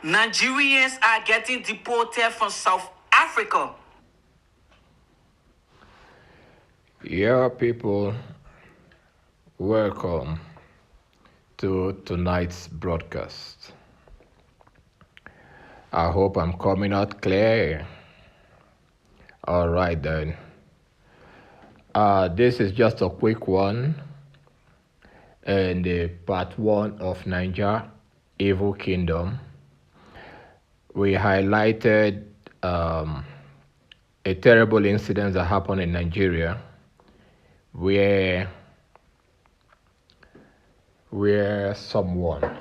Nigerians are getting deported from South Africa. Yeah, people, welcome to tonight's broadcast. I hope I'm coming out clear. All right, then. This is just a quick one, and part one of Naija, Evil Kingdom. We highlighted a terrible incident that happened in Nigeria where someone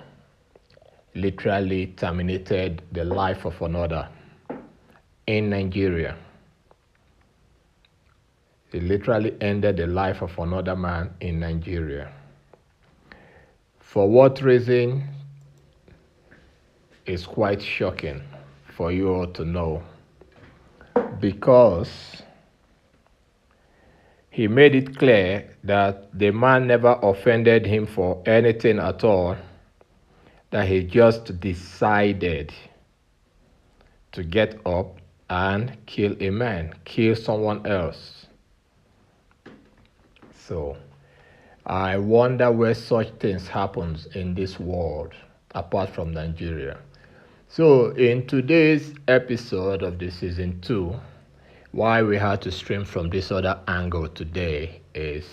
literally terminated the life of another in Nigeria. He literally ended the life of another man in Nigeria. For what reason is quite shocking for you all to know. Because he made it clear that the man never offended him for anything at all, that he just decided to get up and kill a man, kill someone else. So I wonder where such things happens in this world apart from Nigeria. So in today's episode of the season 2, why we had to stream from this other angle today is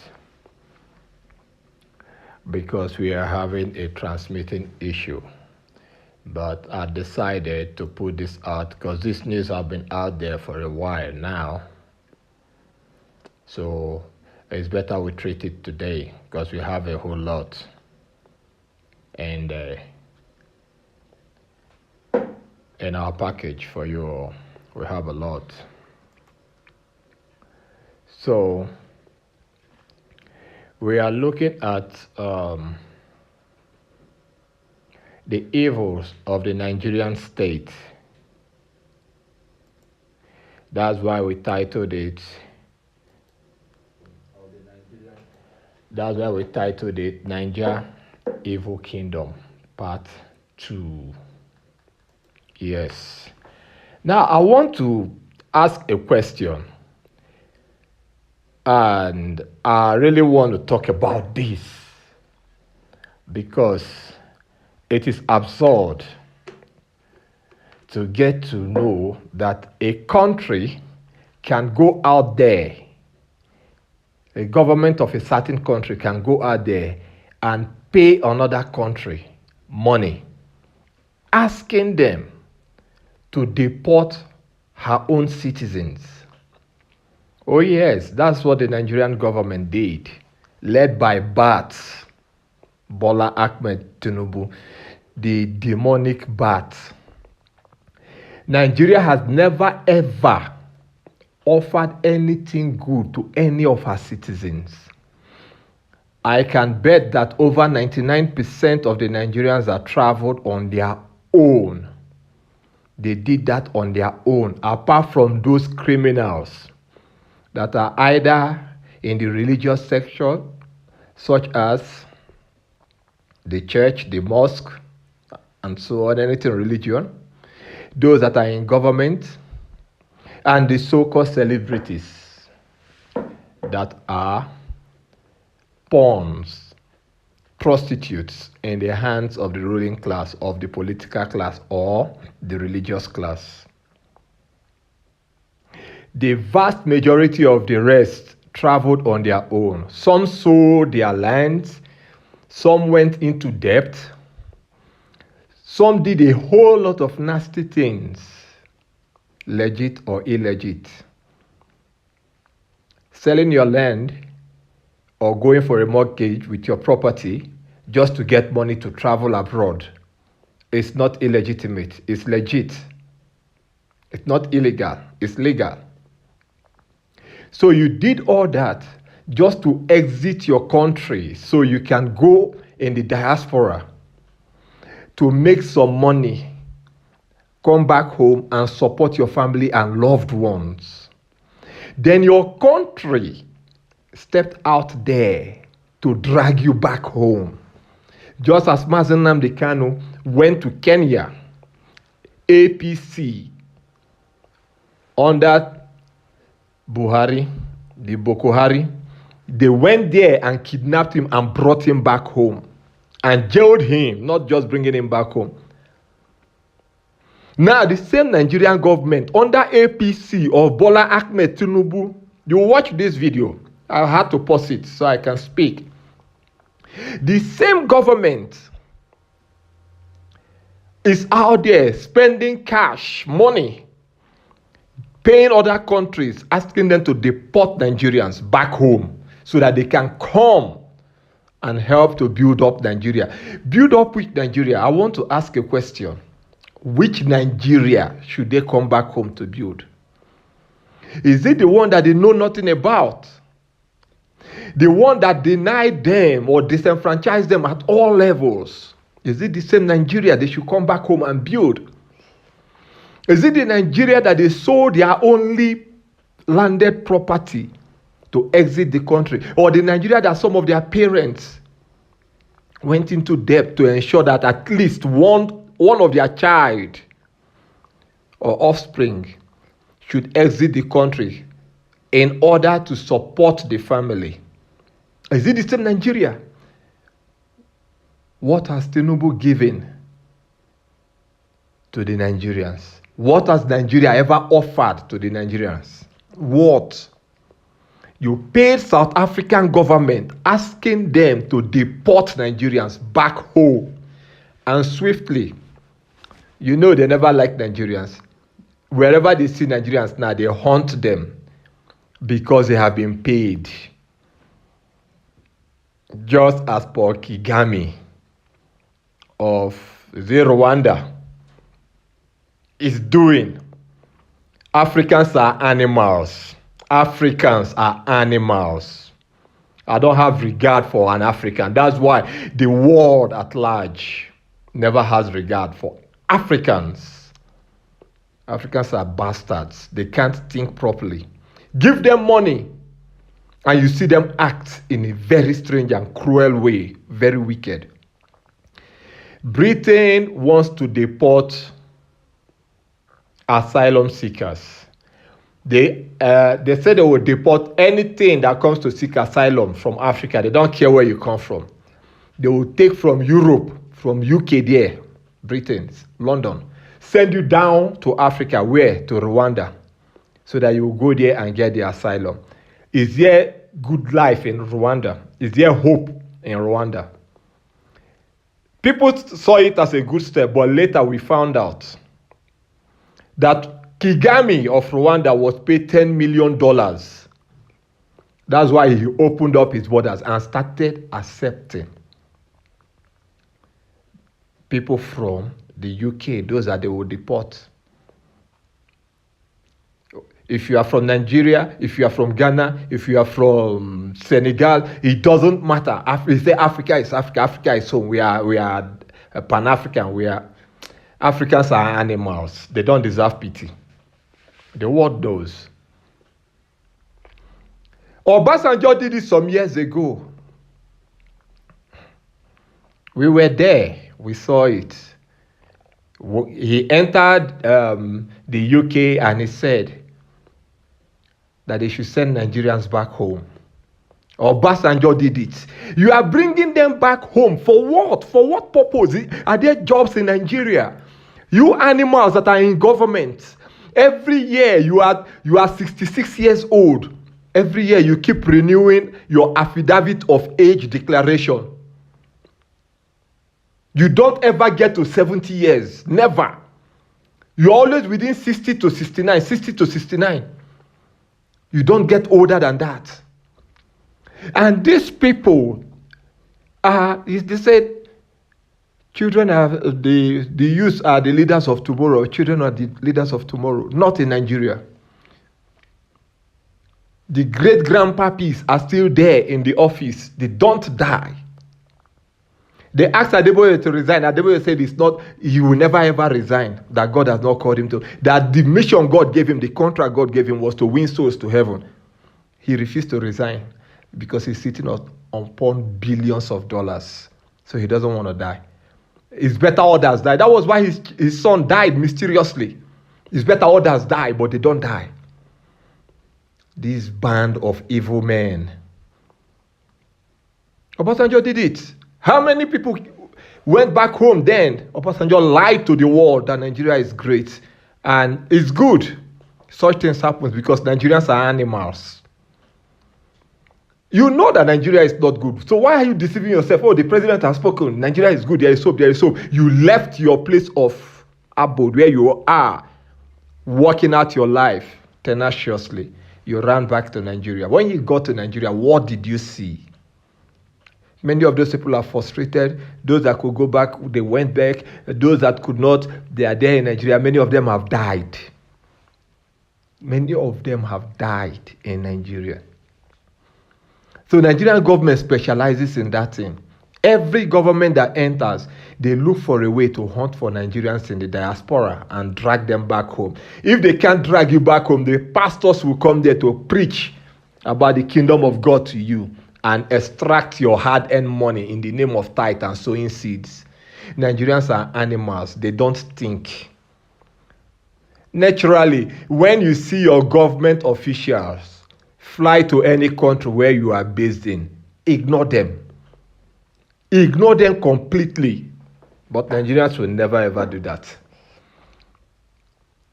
because we are having a transmitting issue. But I decided to put this out because this news has been out there for a while now. So it's better we treat it today because we have a whole lot. And in our package for you all, we have a lot. So we are looking at the evils of the Nigerian state. That's why we titled it. Naija Evil Kingdom Part 2. Yes. Now I want to ask a question. And I really want to talk about this because it is absurd to get to know that a country can go out there, a government of a certain country can go out there and pay another country money, asking them to deport her own citizens. Oh yes, that's what the Nigerian government did, led by Bat, Bola Ahmed Tinubu, the demonic Bat. Nigeria has never ever offered anything good to any of her citizens. I can bet that over 99% of the Nigerians that traveled on their own, they did that on their own, apart from those criminals that are either in the religious section, such as the church, the mosque, and so on, anything religion, those that are in government, and the so-called celebrities that are pawns, prostitutes in the hands of the ruling class, of the political class, or the religious class. The vast majority of the rest traveled on their own. Some sold their lands, some went into debt, some did a whole lot of nasty things, legit or illegit. Selling your land or going for a mortgage with your property just to get money to travel abroad is not illegitimate, it's legit. It's not illegal, it's legal. So you did all that just to exit your country so you can go in the diaspora to make some money, come back home and support your family and loved ones. Then your country stepped out there to drag you back home. Just as Mazen Nnamdi Kanu went to Kenya APC under Buhari, the Boko Haram, they went there and kidnapped him and brought him back home and jailed him, not just bringing him back home. Now, the same Nigerian government under APC of Bola Ahmed Tinubu, you watch this video. I had to pause it so I can speak. The same government is out there spending cash, money, paying other countries, asking them to deport Nigerians back home so that they can come and help to build up Nigeria. Build up with Nigeria. I want to ask a question. Which Nigeria should they come back home to build? Is it the one that they know nothing about? The one that denied them or disenfranchised them at all levels? Is it the same Nigeria they should come back home and build? Is it the Nigeria that they sold their only landed property to exit the country? Or the Nigeria that some of their parents went into debt to ensure that at least one of their child or offspring should exit the country in order to support the family? Is it the same Nigeria? What has Tinubu given to the Nigerians? What has Nigeria ever offered to the Nigerians? What? You paid South African government asking them to deport Nigerians back home, and swiftly. You know they never like Nigerians. Wherever they see Nigerians now, they hunt them because they have been paid. Just as Paul Kagame of Rwanda is doing. Africans are animals. Africans are animals. I don't have regard for an African. That's why the world at large never has regard for Africans. Africans are bastards. They can't think properly. Give them money and you see them act in a very strange and cruel way, very wicked. Britain wants to deport asylum seekers. They say they will deport anything that comes to seek asylum from Africa. They don't care where you come from. They will take from Europe, from UK there, Britain, London, send you down to Africa. Where? To Rwanda. So that you will go there and get the asylum. Is there good life in Rwanda? Is there hope in Rwanda? People saw it as a good step, but later we found out that Kagame of Rwanda was paid $10 million. That's why he opened up his borders and started accepting people from the UK, those that they will deport. If you are from Nigeria, if you are from Ghana, if you are from Senegal, it doesn't matter. They say Africa is Africa. Africa is home. We are Pan-African. Africans are animals. They don't deserve pity. The world knows. Obasanjo did it some years ago. We were there. We saw it. He entered the UK and he said that they should send Nigerians back home. Obasanjo did it. You are bringing them back home for what? For what purpose? Are there jobs in Nigeria? You animals that are in government, every year you are 66 years old. Every year you keep renewing your affidavit of age declaration. You don't ever get to 70 years. Never. You're always within 60 to 69, 60 to 69. You don't get older than that. And these people they said, children are the youth are the leaders of tomorrow. Children are the leaders of tomorrow. Not in Nigeria. The great grandpapis are still there in the office. They don't die. They asked Adeboye to resign. Adeboye said he will never ever resign. That God has not called him to. That the mission God gave him, the contract God gave him was to win souls to heaven. He refused to resign because he's sitting upon billions of dollars. So he doesn't want to die. It's better others die. That was why his son died mysteriously. It's better others die, but they don't die. This band of evil men. Obasanjo did it. How many people went back home then? Obasanjo lied to the world that Nigeria is great and it's good. Such things happen because Nigerians are animals. You know that Nigeria is not good. So why are you deceiving yourself? Oh, the president has spoken. Nigeria is good. There is hope. There is hope. You left your place of abode where you are, working out your life tenaciously. You ran back to Nigeria. When you got to Nigeria, what did you see? Many of those people are frustrated. Those that could go back, they went back. Those that could not, they are there in Nigeria. Many of them have died. Many of them have died in Nigeria. So Nigerian government specializes in that thing. Every government that enters, they look for a way to hunt for Nigerians in the diaspora and drag them back home. If they can't drag you back home, the pastors will come there to preach about the kingdom of God to you and extract your hard-earned money in the name of tithe and sowing seeds. Nigerians are animals. They don't think. Naturally, when you see your government officials fly to any country where you are based in, ignore them. Ignore them completely. But Nigerians will never ever do that.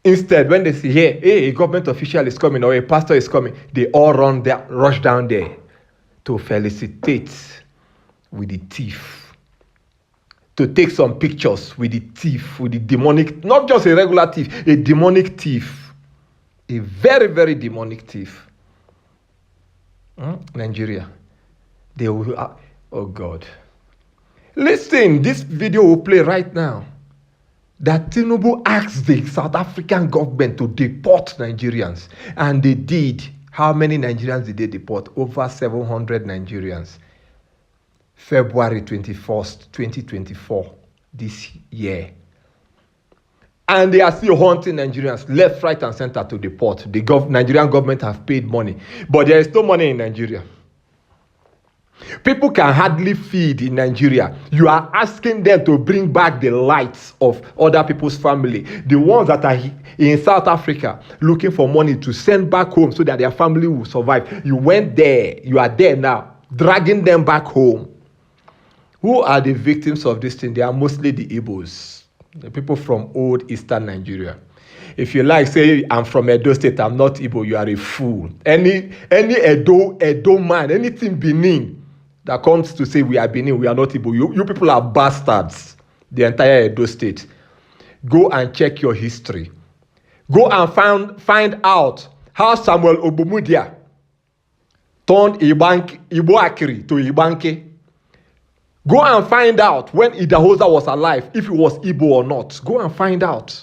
Instead, when they see, hey, a government official is coming or a pastor is coming, they all rush down there to felicitate with the thief. To take some pictures with the thief, with the demonic, not just a regular thief, a demonic thief. A very, very demonic thief. Nigeria. They will, oh God. Listen, this video will play right now. That Tinubu asked the South African government to deport Nigerians. And they did. How many Nigerians did they deport? Over 700 Nigerians. February 21st, 2024, this year. And they are still hunting Nigerians left, right, and center to deport. The Nigerian government have paid money. But there is no money in Nigeria. People can hardly feed in Nigeria. You are asking them to bring back the lights of other people's family. The ones that are in South Africa looking for money to send back home so that their family will survive. You went there. You are there now, dragging them back home. Who are the victims of this thing? They are mostly the Igbos, the people from old Eastern Nigeria. If you like, say, I'm from Edo State, I'm not Igbo, you are a fool. Any Edo man, anything Benin that comes to say we are Benin, we are not Igbo, you people are bastards. The entire Edo State. Go and check your history. Go and find out how Samuel Ogbumudia turned Igbo Akiri to Ibanke. Go and find out when Idahosa was alive, if he was Igbo or not. Go and find out.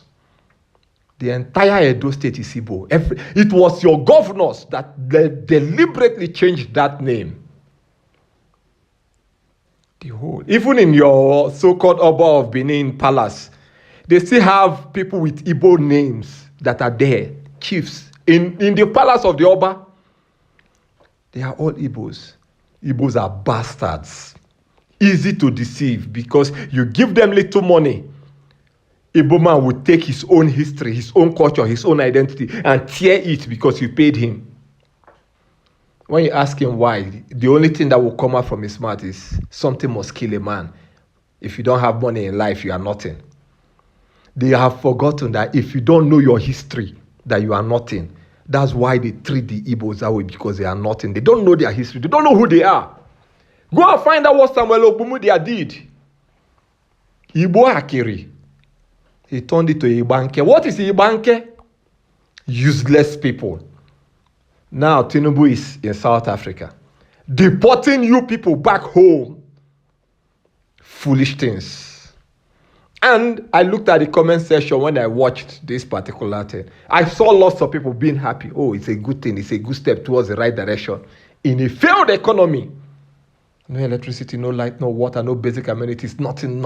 The entire Edo State is Igbo. It was your governors that deliberately changed that name. Even in your so-called Oba of Benin Palace, they still have people with Igbo names that are there, chiefs. In the palace of the Oba, they are all Igbos. Igbos are bastards. Easy to deceive because you give them little money. Igbo man will take his own history, his own culture, his own identity and tear it because you paid him. When you ask him why, the only thing that will come out from his mouth is something must kill a man. If you don't have money in life, you are nothing. They have forgotten that if you don't know your history, that you are nothing. That's why they treat the Igbos that way, because they are nothing. They don't know their history. They don't know who they are. Go and find out what Samuel Ogbumudia did. Igbo Akiri. He turned it to Ibanke. What is Ibanke? Useless people. Now Tinubu is in South Africa, deporting you people back home. Foolish things. And I looked at the comment section when I watched this particular thing. I saw lots of people being happy. Oh, it's a good thing. It's a good step towards the right direction. In a failed economy, no electricity, no light, no water, no basic amenities, nothing.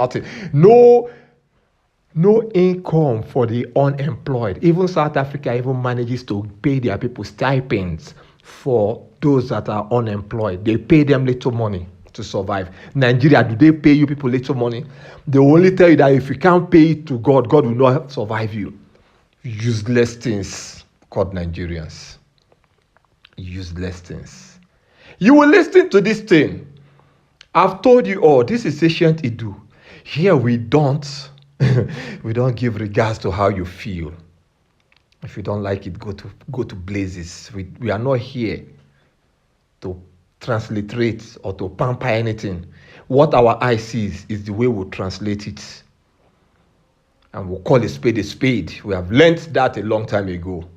No income for the unemployed. Even South Africa even manages to pay their people stipends for those that are unemployed. They pay them little money to survive. Nigeria, do they pay you people little money? They will only tell you that if you can't pay it to God, God will not survive you. Useless things called Nigerians. Useless things. You will listen to this thing. I've told you all, this is ancient Idu. Here we don't give regards to how you feel. If you don't like it, go to blazes. We are not here to transliterate or to pamper anything. What our eye sees is the way we'll translate it. And we'll call a spade a spade. We have learned that a long time ago.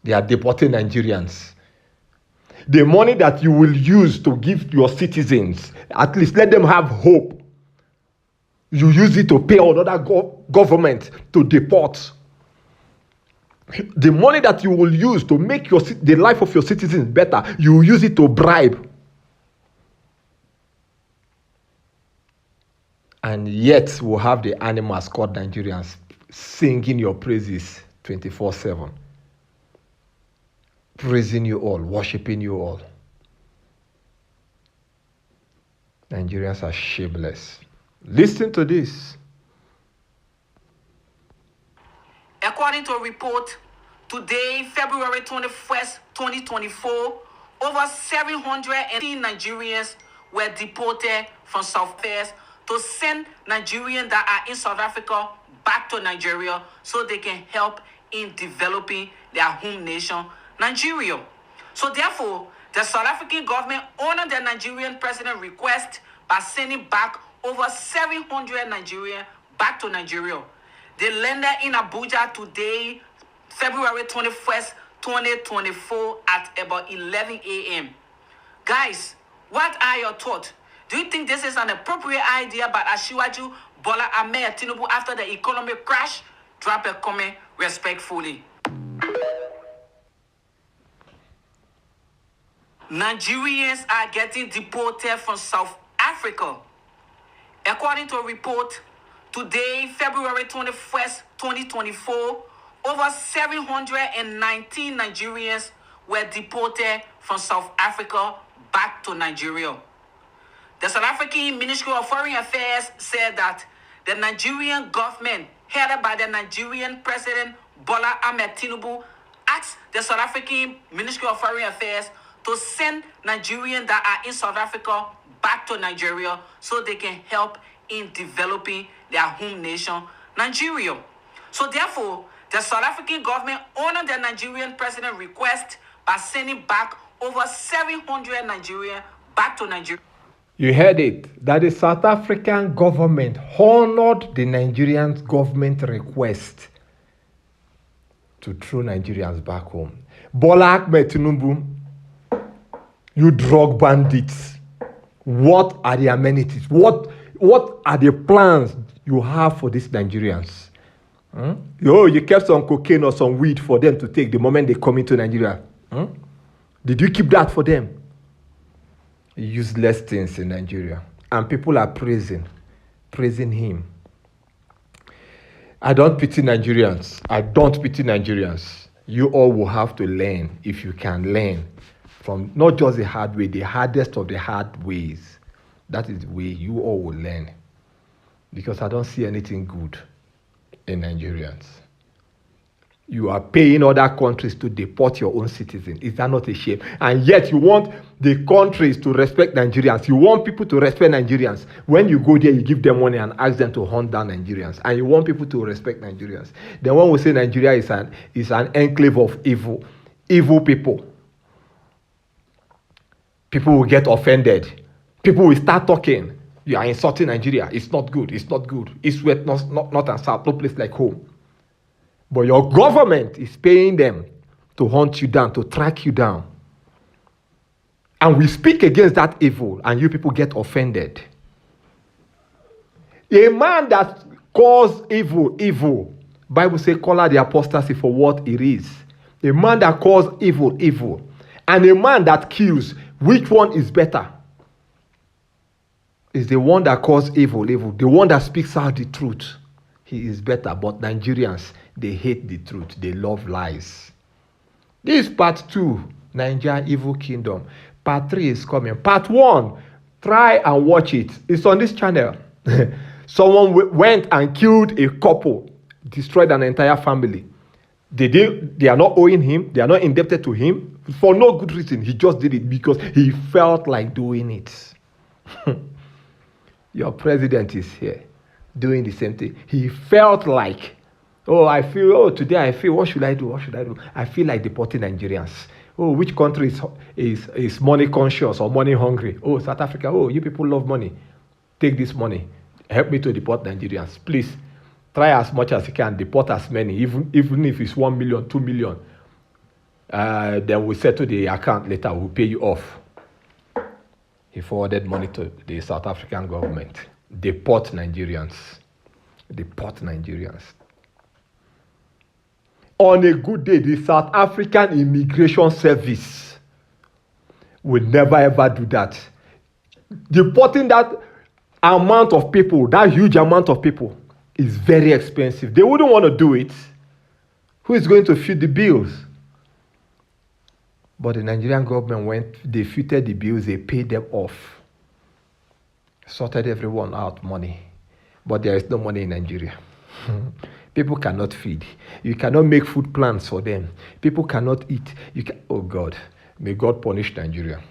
They are deporting Nigerians. The money that you will use to give your citizens, at least let them have hope. You use it to pay another government to deport. The money that you will use to make the life of your citizens better, you use it to bribe. And yet we'll have the animals called Nigerians singing your praises 24/7. Praising you all, worshiping you all. Nigerians are shameless. Listen to this. According to a report, today, February 21st, 2024, over 718 Nigerians were deported from South Africa to send Nigerians that are in South Africa back to Nigeria so they can help in developing their home nation, Nigeria. So therefore, the South African government honored the Nigerian president's request by sending back over 700 Nigerians back to Nigeria. They landed in Abuja today, February 21st, 2024 at about 11 a.m. Guys, what are your thoughts? Do you think this is an appropriate idea by Asiwaju Bola Ahmed Tinubu after the economic crash? Drop a comment respectfully. Nigerians are getting deported from South Africa. According to a report, today, February 21st, 2024, over 719 Nigerians were deported from South Africa back to Nigeria. The South African Ministry of Foreign Affairs said that the Nigerian government, headed by the Nigerian President Bola Ahmed Tinubu, asked the South African Ministry of Foreign Affairs to send Nigerians that are in South Africa back to Nigeria so they can help in developing their home nation, Nigeria. So therefore, the South African government honored the Nigerian president's request by sending back over 700 Nigerians back to Nigeria. You heard it, that the South African government honored the Nigerian government request to throw Nigerians back home. Bola Ahmed Tinubu, you drug bandits, what are the amenities? What are the plans you have for these Nigerians? You kept some cocaine or some weed for them to take the moment they come into Nigeria. Did you keep that for them? Useless things in Nigeria. And people are praising him. I don't pity Nigerians. You all will have to learn, if you can learn, from not just the hard way, the hardest of the hard ways. That is the way you all will learn. Because I don't see anything good in Nigerians. You are paying other countries to deport your own citizens. Is that not a shame? And yet you want the countries to respect Nigerians. You want people to respect Nigerians. When you go there, you give them money and ask them to hunt down Nigerians. And you want people to respect Nigerians. Then one will say Nigeria is an enclave of evil people. People will get offended. People will start talking. You are insulting Nigeria. It's not good. It's not good. East, west, north and south. No place like home. But your government is paying them to hunt you down, to track you down. And we speak against that evil, and you people get offended. A man that calls evil, Bible says, call out the apostasy for what it is. A man that calls evil, and a man that kills, which one is better? Is the one that calls evil. The one that speaks out the truth. He is better. But Nigerians, they hate the truth. They love lies. This is part 2, Nigeria Evil Kingdom. Part 3 is coming. Part 1, Try and watch it. It's on this channel. Someone went and killed a couple, destroyed an entire family. They are not owing him. They are not indebted to him for no good reason. He just did it because he felt like doing it. Your president is here doing the same thing. He felt like, today I feel, what should I do? What should I do? I feel like deporting Nigerians. Oh, which country is money conscious or money hungry? Oh, South Africa. Oh, you people love money. Take this money. Help me to deport Nigerians. Please, try as much as you can. Deport as many, even if it's 1 million, 2 million. Then we'll settle the account later. We'll pay you off. He forwarded money to the South African government. Deport Nigerians. Deport Nigerians. On a good day, the South African Immigration Service will never ever do that. Deporting that amount of people, that huge amount of people, is very expensive. They wouldn't want to do it. Who is going to foot the bills? But the Nigerian government they footed the bills, they paid them off. Sorted everyone out money. But there is no money in Nigeria. People cannot feed. You cannot make food plans for them. People cannot eat. Oh God, may God punish Nigeria.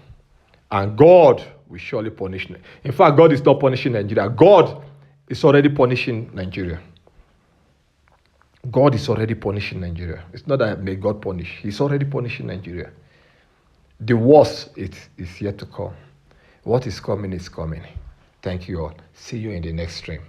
And God will surely punish. In fact, God is not punishing Nigeria. God is already punishing Nigeria. God is already punishing Nigeria. It's not that may God punish. He's already punishing Nigeria. The worst is yet to come. What is coming is coming. Thank you all. See you in the next stream.